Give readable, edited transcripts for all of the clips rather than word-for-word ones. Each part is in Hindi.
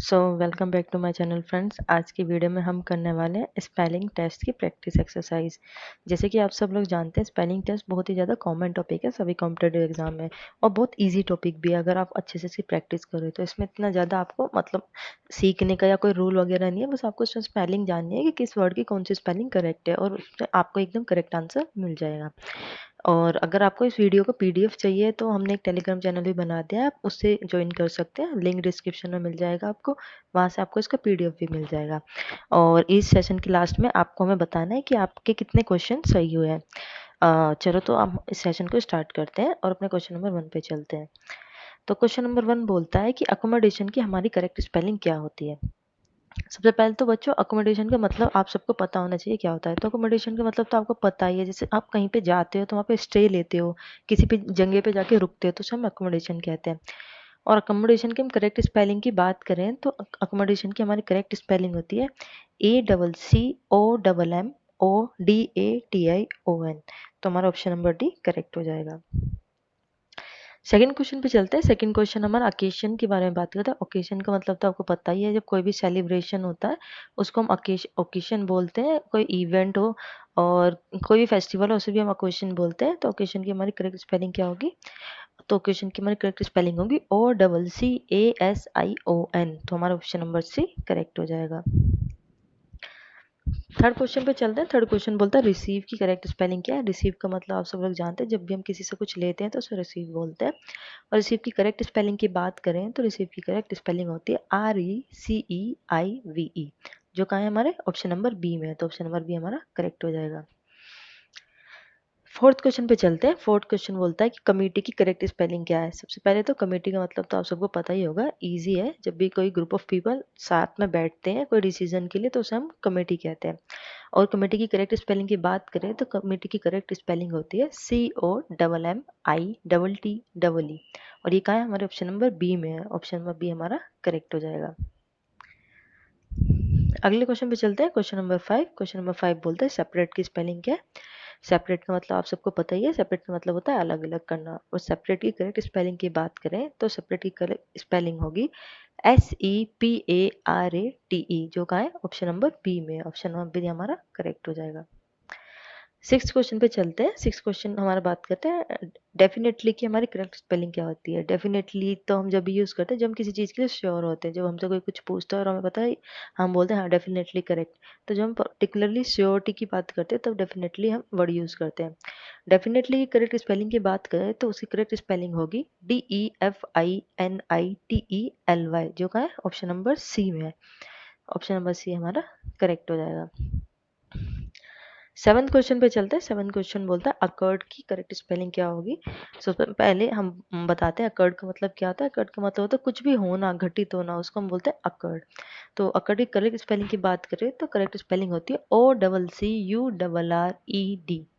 So welcome back to my channel friends. आज की वीडियो में हम करने वाले हैं स्पेलिंग टेस्ट की प्रैक्टिस एक्सरसाइज। जैसे कि आप सब लोग जानते हैं स्पेलिंग टेस्ट बहुत ही ज़्यादा कॉमन टॉपिक है सभी कॉम्पिटेटिव एग्जाम में, और बहुत इजी टॉपिक भी है अगर आप अच्छे से इसकी प्रैक्टिस करें तो। इसमें इतना ज़्यादा आपको मतलब सीखने का या कोई रूल वगैरह नहीं है, बस आपको इसमें स्पेलिंग जाननी है कि किस वर्ड की कौन सी स्पेलिंग करेक्ट है, और उसमें आपको एकदम करेक्ट आंसर मिल जाएगा। और अगर आपको इस वीडियो का पीडीएफ चाहिए तो हमने एक टेलीग्राम चैनल भी बना दिया है, आप उससे ज्वाइन कर सकते हैं, लिंक डिस्क्रिप्शन में मिल जाएगा आपको, वहाँ से आपको इसका पीडीएफ भी मिल जाएगा। और इस सेशन के लास्ट में आपको हमें बताना है कि आपके कितने क्वेश्चन सही हुए हैं। चलो तो हम इस सेशन को स्टार्ट करते हैं और अपने क्वेश्चन नंबर 1 पे चलते हैं। तो क्वेश्चन नंबर 1 बोलता है कि अकोमोडेशन की हमारी करेक्ट स्पेलिंग क्या होती है। सबसे पहले तो बच्चों अकोमोडेशन का मतलब आप सबको पता होना चाहिए क्या होता है। तो अकोमोडेशन का मतलब तो आपको पता ही है, जैसे आप कहीं पे जाते हो तो वहाँ पे स्टे लेते हो, किसी भी जगह पे जाके रुकते हो तो उसे हम अकोमोडेशन कहते हैं। और अकोमोडेशन की हम करेक्ट स्पेलिंग की बात करें तो अकोमोडेशन की हमारी करेक्ट स्पेलिंग होती है ACCOMMODATION। तो हमारा ऑप्शन नंबर डी करेक्ट हो जाएगा। सेकंड क्वेश्चन पे चलते हैं। सेकंड क्वेश्चन हमारा ओकेशन के बारे में बात करता है। ओकेशन का मतलब तो आपको पता ही है, जब कोई भी सेलिब्रेशन होता है उसको हम ओकेशन बोलते हैं। कोई इवेंट हो और कोई भी फेस्टिवल हो उसे भी हम ओकेशन बोलते हैं। तो ओकेशन की हमारी करेक्ट स्पेलिंग क्या होगी? तो ओकेशन की हमारी करेक्ट स्पेलिंग होगी OCCASION। तो हमारा ऑप्शन नंबर सी करेक्ट हो जाएगा। थर्ड क्वेश्चन पे चलते हैं। थर्ड क्वेश्चन बोलता है रिसीव की करेक्ट स्पेलिंग क्या है। रिसीव का मतलब आप सब लोग जानते हैं, जब भी हम किसी से कुछ लेते हैं तो उसे रिसीव बोलते हैं। और रिसीव की करेक्ट स्पेलिंग की बात करें तो रिसीव की करेक्ट स्पेलिंग होती है RECEIVE, जो कहाँ है हमारे ऑप्शन नंबर बी में है। तो ऑप्शन नंबर बी हमारा करेक्ट हो जाएगा। फोर्थ क्वेश्चन पे चलते हैं। फोर्थ क्वेश्चन बोलता है कि कमेटी की करेक्ट स्पेलिंग क्या है। सबसे पहले तो कमेटी का मतलब तो आप सबको पता ही होगा, इजी है। जब भी कोई ग्रुप ऑफ पीपल साथ में बैठते हैं कोई डिसीजन के लिए तो उसे हम कमेटी कहते हैं। और कमेटी की करेक्ट स्पेलिंग की बात करें तो कमेटी की करेक्ट स्पेलिंग होती है COMMITTEE। और ये कहाँ है? हमारे ऑप्शन नंबर बी में है। ऑप्शन नंबर बी हमारा करेक्ट हो जाएगा। अगले क्वेश्चन पे चलते हैं। Question number 5। क्वेश्चन नंबर 5 बोलता है सेपरेट की स्पेलिंग क्या है। सेपरेट का मतलब आप सबको पता ही है, सेपरेट का मतलब होता है अलग अलग करना। और सेपरेट की करेक्ट स्पेलिंग की बात करें तो सेपरेट की करेक्ट स्पेलिंग होगी SEPARATE, जो कहाँ है? ऑप्शन नंबर बी में। ऑप्शन नंबर बी हमारा करेक्ट हो जाएगा। सिक्स क्वेश्चन पे चलते हैं। सिक्स क्वेश्चन हमारा बात करते हैं डेफिनेटली की हमारी करेक्ट स्पेलिंग क्या होती है। डेफिनेटली तो हम जब भी यूज़ करते हैं जब हम किसी चीज़ के लिए श्योर होते हैं, जब हमसे कोई कुछ पूछता है और हमें पता है, हम बोलते हैं हाँ डेफिनेटली करेक्ट। तो जब हम पर्टिकुलरली श्योरिटी की बात करते हैं तब डेफिनेटली हम वर्ड यूज़ करते हैं। डेफिनेटली की करेक्ट स्पेलिंग की बात करें तो उसकी करेक्ट स्पेलिंग होगी DEFINITELY, जो का है ऑप्शन नंबर सी में है। ऑप्शन नंबर सी हमारा करेक्ट हो जाएगा। सेवन्थ क्वेश्चन पे चलते हैं। सेवन्थ क्वेश्चन बोलता है अकर्ड की करेक्ट स्पेलिंग क्या होगी। सो पहले हम बताते हैं अकर्ड का मतलब क्या होता है। अकर्ड का मतलब होता है कुछ भी होना, घटित होना, उसको हम बोलते हैं अकर्ड। तो अकर्ड की करेक्ट स्पेलिंग की बात करें तो करेक्ट स्पेलिंग होती है OCCURRED,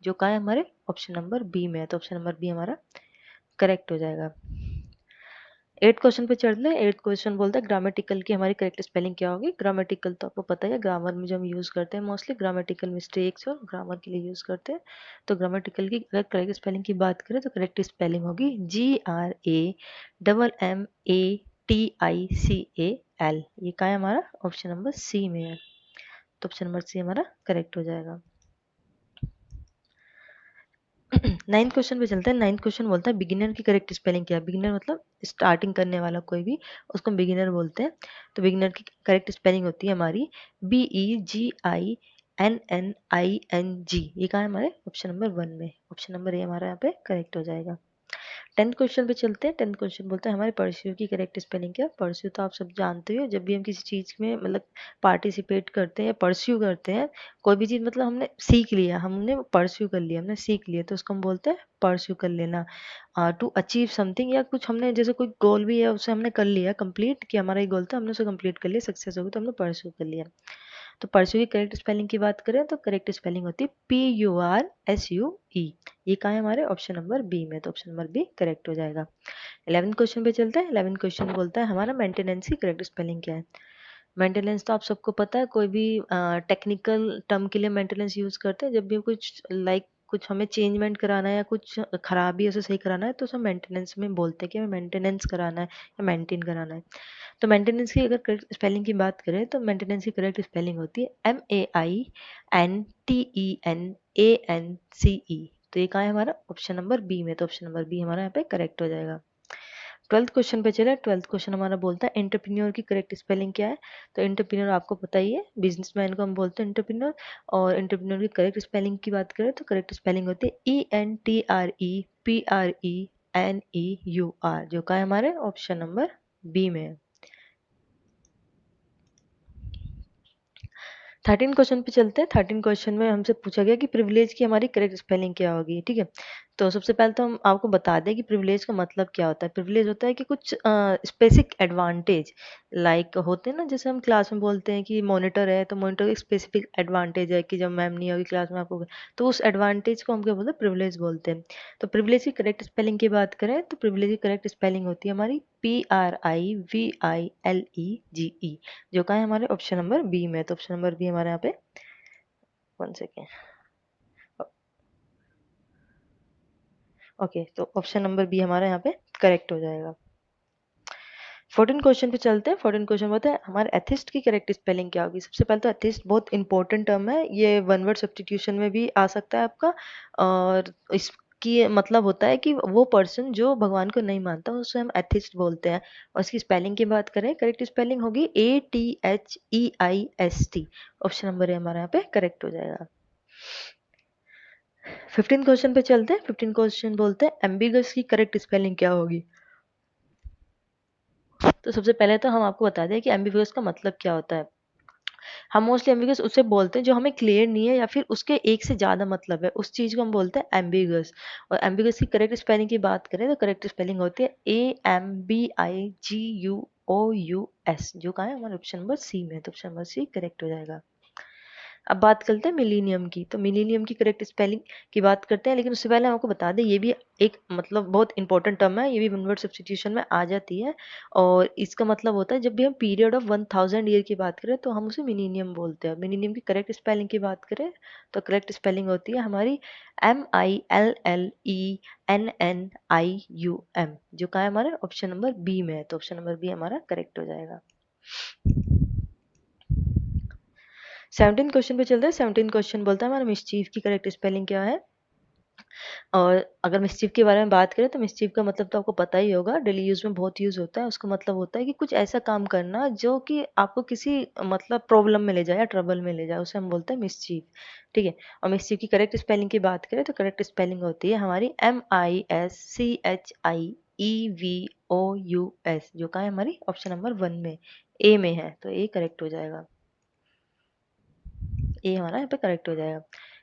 जो का है हमारे ऑप्शन नंबर बी में है। तो ऑप्शन नंबर बी हमारा करेक्ट हो जाएगा। एट क्वेश्चन पे चढ़ ले। एट क्वेश्चन बोलता है ग्रामेटिकल की हमारी करेक्ट स्पेलिंग क्या होगी। ग्रामेटिकल तो आपको पता है, ग्रामर में जो हम यूज़ करते हैं मोस्टली ग्रामेटिकल मिस्टेक्स और ग्रामर के लिए यूज़ करते हैं। तो ग्रामेटिकल की अगर करेक्ट स्पेलिंग की बात करें तो करेक्ट स्पेलिंग होगी GRAMMATICAL। ये क्या है हमारा ऑप्शन नंबर सी में है। तो ऑप्शन नंबर सी हमारा करेक्ट हो जाएगा। नाइन्थ क्वेश्चन पे चलते हैं। नाइन्थ क्वेश्चन बोलता है बिगिनर की करेक्ट स्पेलिंग क्या है। बिगिनर मतलब स्टार्टिंग करने वाला कोई भी, उसको हम बिगिनर बोलते हैं। तो बिगिनर की करेक्ट स्पेलिंग होती है हमारी BEGINNING। ये कहाँ है हमारे ऑप्शन नंबर 1 में। ऑप्शन नंबर ए हमारा यहाँ पे करेक्ट हो जाएगा। टेंथ क्वेश्चन पे चलते हैं। टेंथ क्वेश्चन बोलता है हमारे परस्यू की करेक्ट स्पेलिंग क्या है। परस्यू तो आप सब जानते हो, जब भी हम किसी चीज़ में मतलब पार्टिसिपेट करते हैं, परस्यू करते हैं, कोई भी चीज़ मतलब हमने सीख लिया, हमने परस्यू कर लिया, हमने सीख लिया, तो उसको हम बोलते हैं परस्यू कर लेना। टू अचीव समथिंग, या कुछ हमने जैसे कोई गोल भी है उसे हमने कर लिया कंप्लीट, कि हमारा ये गोल था हमने उसे कंप्लीट कर लिया, सक्सेस हो गई तो हमने परस्यू कर लिया। तो परस्यू की करेक्ट स्पेलिंग की बात करें तो करेक्ट स्पेलिंग होती है PURSUE। ये कहाँ है हमारे ऑप्शन नंबर बी में। तो ऑप्शन नंबर बी करेक्ट हो जाएगा। 11th क्वेश्चन पे चलते हैं। 11th क्वेश्चन बोलता है हमारा मेंटेनेंस की करेक्ट स्पेलिंग क्या है। मेंटेनेंस तो आप सबको पता है, कोई भी टेक्निकल टर्म के लिए मेंटेनेंस यूज करते हैं जब भी कुछ लाइक कुछ हमें चेंजमेंट कराना है या कुछ खराबी है उसे सही कराना है तो उसे मेंटेनेंस में बोलते हैं कि हमें मेंटेनेंस कराना है या मेंटेन कराना है। तो मेंटेनेंस की अगर करेक्ट स्पेलिंग की बात करें तो मेंटेनेंस की करेक्ट स्पेलिंग होती है MAINTENANCE। तो ये कहाँ है हमारा ऑप्शन नंबर बी में, तो ऑप्शन नंबर बी हमारा यहाँ पे करेक्ट हो जाएगा। 12th क्वेश्चन पे चले। 12th क्वेश्चन हमारा बोलता है एंटरप्रेन्योर की करेक्ट स्पेलिंग क्या है। तो एंटरप्रेन्योर आपको पता ही है, बिजनेसमैन को हम बोलते हैं एंटरप्रेन्योर। और एंटरप्रेन्योर की करेक्ट स्पेलिंग की बात करें तो करेक्ट स्पेलिंग होती है ENTREPRENEUR, जो का है हमारे ऑप्शन नंबर बी में है। 13 क्वेश्चन पे चलते हैं। 13 क्वेश्चन में हमसे पूछा गया कि प्रिविलेज की हमारी करेक्ट स्पेलिंग क्या होगी। ठीक है, तो सबसे पहले तो हम आपको बता दें कि प्रिविलेज का मतलब क्या होता है। प्रिविलेज होता है कि कुछ स्पेसिफिक एडवांटेज लाइक होते हैं ना, जैसे हम क्लास में बोलते हैं कि मॉनिटर है तो मॉनिटर एक स्पेसिफिक एडवांटेज है कि जब मैम नहीं होगी क्लास में आपको, तो उस एडवांटेज को हम क्या बोलते हैं, प्रिविलेज बोलते हैं। तो प्रिविलेज की करेक्ट स्पेलिंग की बात करें तो प्रिविलेज की करेक्ट स्पेलिंग होती है हमारी PRIVILEGE, जो का है हमारे ऑप्शन नंबर बी में। तो ऑप्शन नंबर बी हमारे यहाँ पे, वन सेकेंड, ओके, तो ऑप्शन नंबर बी हमारा यहाँ पे करेक्ट हो जाएगा। 14 क्वेश्चन पे चलते हैं। 14 क्वेश्चन होता है हमारे एथिस्ट की करेक्ट स्पेलिंग क्या होगी। सबसे पहले तो एथिस्ट बहुत इंपॉर्टेंट टर्म है, ये वन वर्ड सब्स्टिट्यूशन में भी आ सकता है आपका, और इसकी मतलब होता है कि वो पर्सन जो भगवान को नहीं मानता उसे हम एथिस्ट बोलते हैं। और इसकी स्पेलिंग की बात करें, करेक्ट स्पेलिंग होगी ATHEIST। ऑप्शन नंबर ए हमारा यहाँ पे करेक्ट हो जाएगा। 15 क्वेश्चन पे चलते हैं। 15 क्वेश्चन बोलते हैं एम्बिगस की करेक्ट स्पेलिंग क्या होगी। तो सबसे पहले तो हम आपको बता दें कि एम्बिगस का मतलब क्या होता है। हम मोस्टली एम्बिगस उसे बोलते हैं जो हमें क्लियर नहीं है या फिर उसके एक से ज़्यादा मतलब है, उस चीज़ को हम बोलते हैं एम्बिगस। और एम्बिगस की करेक्ट स्पेलिंग की बात करें तो करेक्ट स्पेलिंग होती है AMBIGUOUS, जो कहाँ है हमारे ऑप्शन नंबर सी में। तो ऑप्शन नंबर सी करेक्ट हो जाएगा। अब बात करते हैं मिलीनियम की। तो मिलीनियम की करेक्ट स्पेलिंग की बात करते हैं, लेकिन उससे पहले हम आपको बता दें ये भी एक मतलब बहुत इंपॉर्टेंट टर्म है, ये भी वन वर्ड सब्स्टिट्यूशन में आ जाती है। और इसका मतलब होता है जब भी हम पीरियड ऑफ 1000 ईयर की बात करें तो हम उसे मिलीनियम बोलते हैं। मिलीनियम की करेक्ट स्पेलिंग की बात करें तो करेक्ट स्पेलिंग होती है हमारी MILLENNIUM, जो का है हमारे ऑप्शन नंबर बी में है। तो ऑप्शन नंबर बी हमारा करेक्ट हो जाएगा। 17 क्वेश्चन पे चलते हैं। 17 क्वेश्चन बोलता है हमारा मिसचीफ की करेक्ट स्पेलिंग क्या है। और अगर मिसचीफ के बारे में बात करें तो मिसचीफ का मतलब तो आपको पता ही होगा, डेली यूज में बहुत यूज होता है। उसका मतलब होता है कि कुछ ऐसा काम करना जो कि आपको किसी मतलब प्रॉब्लम में ले जाए या ट्रबल में ले जाए, उसे हम बोलते हैं मिसचीफ। ठीक है, और मिसचीफ की करेक्ट स्पेलिंग की बात करें तो करेक्ट स्पेलिंग होती है हमारी MISCHIEVOUS, जो का है हमारी ऑप्शन नंबर 1 में, ए में है। तो ए करेक्ट हो जाएगा, ये हमारा यहाँ पे करेक्ट हो जाएगा।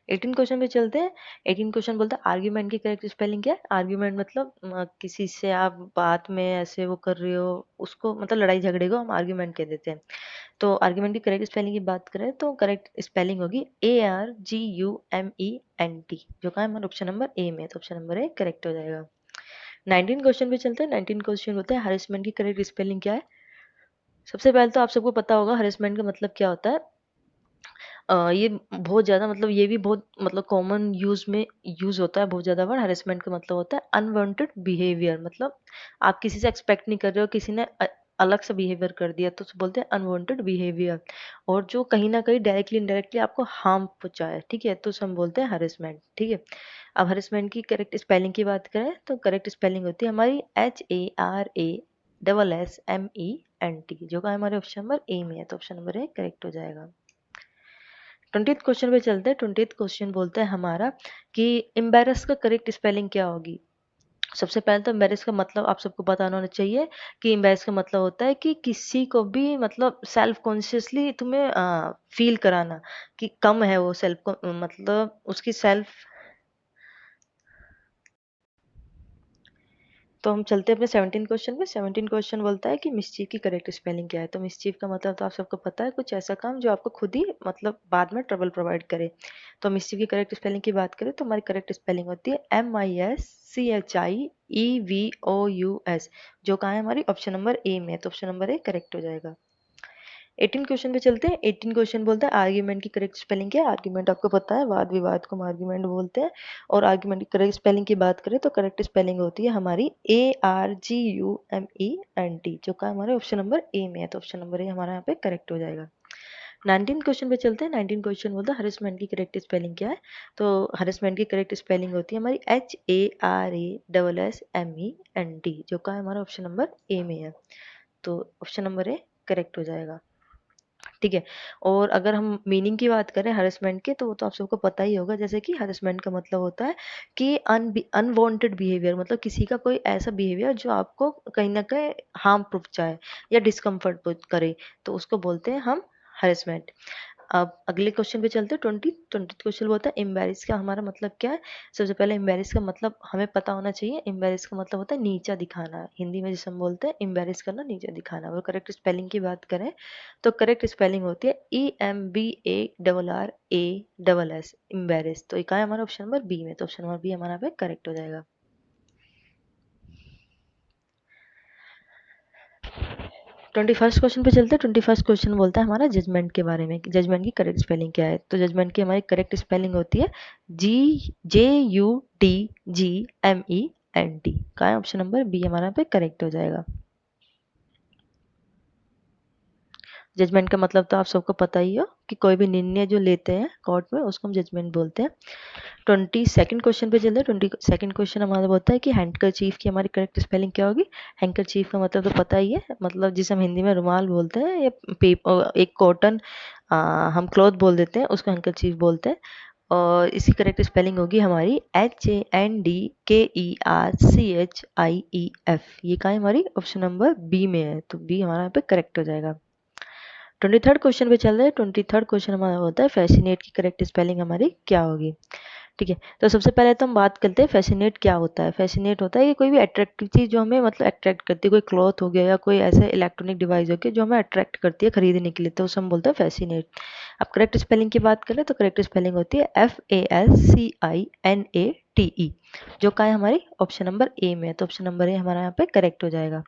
18 क्वेश्चन पे चलते हैं। 18 क्वेश्चन बोलता है आर्ग्यूमेंट की करेक्ट स्पेलिंग क्या है। आर्ग्यूमेंट मतलब किसी से आप बात में ऐसे वो कर रहे हो, उसको मतलब लड़ाई झगड़े को हम आर्ग्यूमेंट कह देते हैं। तो आर्ग्यूमेंट की करेक्ट स्पेलिंग की बात करें तो करेक्ट स्पेलिंग होगी ARGUMENT, जो का है हमारा ऑप्शन नंबर ए में। तो ऑप्शन नंबर ए करेक्ट हो जाएगा। 19 क्वेश्चन पे चलते हैं। 19 क्वेश्चन होता है हरेसमेंट की करेक्ट स्पेलिंग क्या है। सबसे पहले तो आप सबको पता होगा हरेसमेंट का मतलब क्या होता है। ये बहुत ज़्यादा मतलब ये भी बहुत मतलब कॉमन यूज़ में यूज़ होता है बहुत ज़्यादा वर्ड। हैरेसमेंट का मतलब होता है अनवांटेड बिहेवियर, मतलब आप किसी से एक्सपेक्ट नहीं कर रहे हो, किसी ने अलग सा बिहेवियर कर दिया तो उसे बोलते हैं अनवांटेड बिहेवियर, और जो कहीं ना कहीं डायरेक्टली इनडायरेक्टली आपको हार्म पहुंचाए। ठीक है, तो उसे हम बोलते हैं हरेसमेंट। ठीक है, अब हरेसमेंट की करेक्ट स्पेलिंग की बात करें तो करेक्ट स्पेलिंग होती है हमारी HARASSMENT, जो का हमारे ऑप्शन नंबर ए में है। तो ऑप्शन नंबर ए करेक्ट हो जाएगा। 20th क्वेश्चन पे चलते हैं। 20th क्वेश्चन बोलता है हमारा कि एम्बेरस का करेक्ट स्पेलिंग क्या होगी। सबसे पहले तो एम्बेरस का मतलब आप सबको पता होना चाहिए कि एम्बेरस का मतलब होता है कि किसी को भी मतलब सेल्फ कॉन्शियसली तुम्हें फील कराना कि कम है वो सेल्फ को, मतलब उसकी सेल्फ। तो हम चलते हैं अपने 17 क्वेश्चन पे। 17 क्वेश्चन बोलता है कि मिसचीफ की करेक्ट स्पेलिंग क्या है। तो मिसचीफ का मतलब तो आप सबको पता है, कुछ ऐसा काम जो आपको खुद ही मतलब बाद में ट्रबल प्रोवाइड करे। तो मिसचीफ की करेक्ट स्पेलिंग की बात करें तो हमारी करेक्ट स्पेलिंग होती है MISCHIEVOUS, जो कहाँ है हमारी ऑप्शन नंबर ए में। तो ऑप्शन नंबर ए करेक्ट हो जाएगा। 18 क्वेश्चन पे चलते हैं। 18 क्वेश्चन बोलता है आर्ग्यूमेंट की करेक्ट स्पेलिंग क्या है। आर्ग्यूमेंट आपको पता है, वाद विवाद को हम आर्ग्यूमेंट बोलते हैं। और आर्ग्यूमेंट की करेक्ट स्पेलिंग की बात करें तो करेक्ट स्पेलिंग होती है हमारी ARGUMENT, जो का हमारे ऑप्शन नंबर ए में है। तो ऑप्शन नंबर ए हमारा यहाँ पे करेक्ट हो जाएगा। 19 क्वेश्चन पे चलते हैं। 19 क्वेश्चन बोलता है हरेसमेंट की करेक्ट स्पेलिंग क्या है। तो हरेसमेंट की करेक्ट स्पेलिंग होती है हमारी HARASSMENT, जो का हमारा ऑप्शन नंबर ए में है। तो ऑप्शन नंबर ए करेक्ट हो जाएगा। ठीक है। और अगर हम मीनिंग की बात करें हरेसमेंट के, तो वो तो आप सबको पता ही होगा। जैसे कि हरेसमेंट का मतलब होता है कि अनवांटेड बिहेवियर, मतलब किसी का कोई ऐसा बिहेवियर जो आपको कहीं ना कहीं हार्म पहुंचाए या डिस्कम्फर्ट करे, तो उसको बोलते हैं हम हरेसमेंट। अब अगले क्वेश्चन पे चलते हैं। 20 क्वेश्चन बोलता है एम्बेरस का हमारा मतलब क्या है। सबसे पहले एम्बेरस का मतलब हमें पता होना चाहिए। एम्बेरस का मतलब होता है नीचा दिखाना, हिंदी में जिसे हम बोलते हैं एम्बेरस करना, नीचा दिखाना। और करेक्ट स्पेलिंग की बात करें तो करेक्ट स्पेलिंग होती है EMBARRASS, एम्बेरस। तो एक है हमारा ऑप्शन नंबर बी में। तो ऑप्शन नंबर बी हमारा पे करेक्ट हो जाएगा। 21 क्वेश्चन पे चलते हैं। 21 क्वेश्चन बोलता है हमारा जजमेंट के बारे में। जजमेंट की करेक्ट स्पेलिंग क्या है। तो जजमेंट की हमारी करेक्ट स्पेलिंग होती है JUDGMENT। का है ऑप्शन नंबर बी हमारा पे करेक्ट हो जाएगा। जजमेंट का मतलब तो आप सबको पता ही हो कि कोई भी निर्णय जो लेते हैं कोर्ट में, उसको हम जजमेंट बोलते हैं। 22nd क्वेश्चन पे चलते हैं। 22nd क्वेश्चन हमारा बोलता है कि हैंडकर चीफ की हमारी करेक्ट स्पेलिंग क्या होगी। हैंडकर चीफ का मतलब तो पता ही है, मतलब जिसे हम हिंदी में रुमाल बोलते हैं, या पेपर, एक कॉटन हम क्लॉथ बोल देते हैं, उसको हैंडकर चीफ बोलते हैं। और इसकी करेक्ट स्पेलिंग होगी हमारी HANDKERCHIEF। ये का है हमारी ऑप्शन नंबर बी में है। तो बी हमारा यहाँ पे करेक्ट हो जाएगा। 23rd क्वेश्चन पे चल रहे हैं। 23rd क्वेश्चन हमारा होता है फैसिनेट की करेक्ट स्पेलिंग हमारी क्या होगी। ठीक है। तो सबसे पहले तो हम बात करते हैं फैसिनेट क्या होता है। फैसिनेट होता है कि कोई भी अट्रैक्टिव चीज़ जो हमें मतलब अट्रैक्ट करती है, कोई क्लॉथ हो गया या कोई ऐसे इलेक्ट्रॉनिक डिवाइस हो गया जो हमें अट्रैक्ट करती है खरीदने के लिए, तो उसे हम बोलते हैं फैसिनेट। अब करेक्ट स्पेलिंग की बात करें तो करेक्ट स्पेलिंग होती है FASCINATE, जो का है हमारी ऑप्शन नंबर ए में। तो ऑप्शन नंबर ए हमारा यहाँ पे करेक्ट हो जाएगा।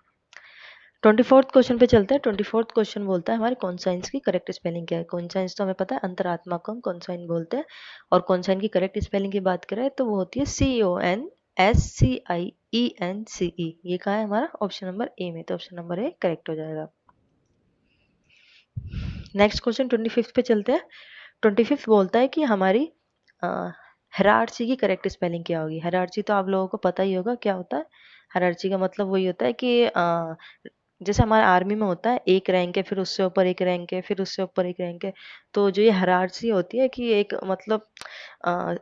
24th क्वेश्चन पे चलते हैं। 24th क्वेश्चन बोलता है हमारे कॉन्साइंस की करेक्ट स्पेलिंग क्या है। कॉन्साइंस तो हमें पता है अंतरात्मा को हम कॉन्साइन बोलते हैं। और कॉन्साइन की करेक्ट स्पेलिंग की बात करें तो वो होती है CONSCIENCE। ये कहा है हमारा ऑप्शन नंबर ए में। तो ऑप्शन नंबर ए करेक्ट हो जाएगा। नेक्स्ट क्वेश्चन 25th पे चलते हैं। 25th बोलता है कि हमारी हेरार्ची की करेक्ट स्पेलिंग क्या होगी। हेरार्ची तो आप लोगों को पता ही होगा क्या होता है। हेरार्ची का मतलब वही होता है कि जैसे हमारे आर्मी में होता है एक रैंक है, फिर उससे ऊपर एक रैंक है, फिर उससे ऊपर एक रैंक है। तो जो ये हायरार्की होती है कि एक मतलब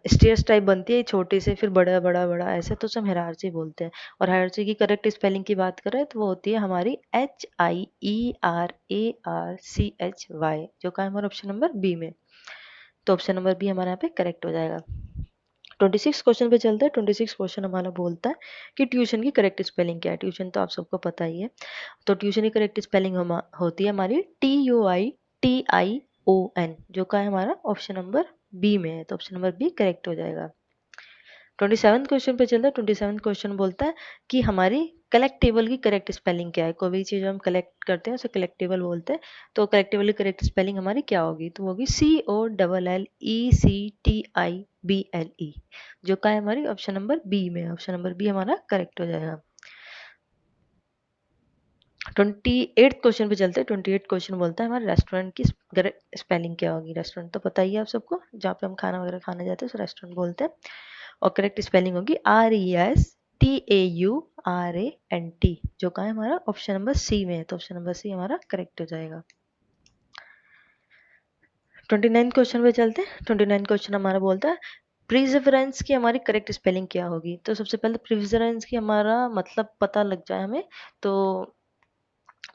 स्टेयर्स टाइप बनती है, छोटे से फिर बड़ा बड़ा बड़ा ऐसे, तो उसे हम हायरार्की बोलते हैं। और हायरार्की की करेक्ट स्पेलिंग की बात करें तो वो होती है हमारी HIERARCHY, जो का है हमारा ऑप्शन नंबर बी में। तो ऑप्शन नंबर बी हमारे यहाँ पे करेक्ट हो जाएगा। 26 क्वेश्चन पे चलते हैं। 26 क्वेश्चन हमारा बोलता है कि ट्यूशन की करेक्ट स्पेलिंग क्या है। ट्यूशन तो आप सबको पता ही है। तो ट्यूशन की करेक्ट स्पेलिंग होती है हमारी TUITION, जो का है हमारा ऑप्शन नंबर बी में है। तो ऑप्शन नंबर बी करेक्ट हो जाएगा। 27 क्वेश्चन पे चलता है। 27 क्वेश्चन बोलता है कि हमारी कलेक्टेबल की करेक्ट स्पेलिंग क्या है। कोई भी चीज़ हम कलेक्ट करते हैं उसे कलेक्टेबल बोलते हैं। तो कलेक्टेबल की करेक्ट स्पेलिंग हमारी क्या होगी, तो होगी COLLECTIBLE, जो का है हमारी ऑप्शन नंबर बी में। ऑप्शन नंबर बी हमारा करेक्ट हो जाएगा। 28 क्वेश्चन पे चलते हैं। 28 क्वेश्चन बोलता है हमारे रेस्टोरेंट की स्पेलिंग क्या होगी। रेस्टोरेंट तो पता ही है आप सबको, जहाँ पे हम खाना वगैरह खाने जाते हैं उसे रेस्टोरेंट बोलते हैं। और करेक्ट स्पेलिंग होगी RESTAURANT, जो का है हमारा ऑप्शन नंबर सी में है। तो ऑप्शन नंबर सी हमारा करेक्ट हो जाएगा। 29 क्वेश्चन पे चलते हैं। 29 क्वेश्चन हमारा बोलता है प्रिजर्वेंस की हमारी करेक्ट स्पेलिंग क्या होगी। तो सबसे पहले प्रिजर्वेंस की हमारा मतलब पता लग जाए हमें, तो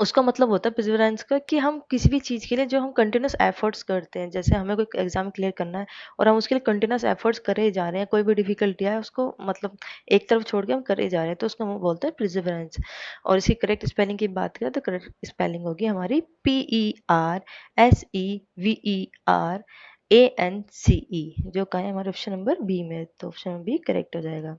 उसका मतलब होता है प्रिजर्वेंस का कि हम किसी भी चीज़ के लिए जो हम कंटिन्यूस एफर्ट्स करते हैं, जैसे हमें कोई एग्जाम क्लियर करना है और हम उसके लिए कंटिन्यूस एफर्ट्स करे जा रहे हैं, कोई भी डिफिकल्टी है उसको मतलब एक तरफ छोड़ के हम करे जा रहे हैं, तो उसको हम बोलते हैं प्रिजर्वेंस। और इसकी करेक्ट स्पेलिंग की बात करें तो करेक्ट स्पेलिंग होगी हमारी PERSEVERANCE, जो का है हमारे ऑप्शन नंबर बी में। तो ऑप्शन बी करेक्ट हो जाएगा।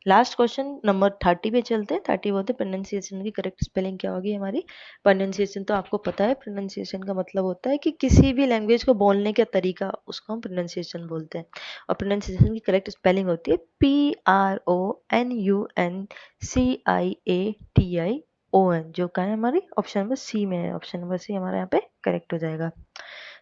लास्ट क्वेश्चन नंबर 30 पे चलते हैं। 30 बोलते हैं प्रोनाउंसिएशन की करेक्ट स्पेलिंग क्या होगी हमारी। प्रोनाउंसिएशन तो आपको पता है, प्रोनाउंसिएशन का मतलब होता है कि किसी भी लैंग्वेज को बोलने का तरीका, उसको हम प्रोनाउंसिएशन बोलते हैं। और प्रोनाउंसिएशन की करेक्ट स्पेलिंग होती है PRONUNCIATION, जो का है हमारी ऑप्शन नंबर सी में है। ऑप्शन नंबर सी हमारा यहाँ पे करेक्ट हो जाएगा।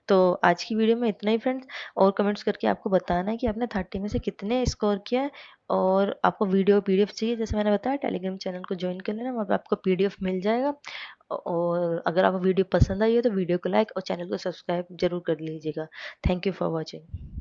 तो आज की वीडियो में इतना ही फ्रेंड्स। और कमेंट्स करके आपको बताना है कि आपने 30 में से कितने स्कोर किया है। और आपको वीडियो पीडीएफ चाहिए, जैसे मैंने बताया टेलीग्राम चैनल को ज्वाइन कर लेना, वहाँ पे आपको पीडीएफ मिल जाएगा। और अगर आपको वीडियो पसंद आई है तो वीडियो को लाइक और चैनल को सब्सक्राइब जरूर कर लीजिएगा। Thank you for watching.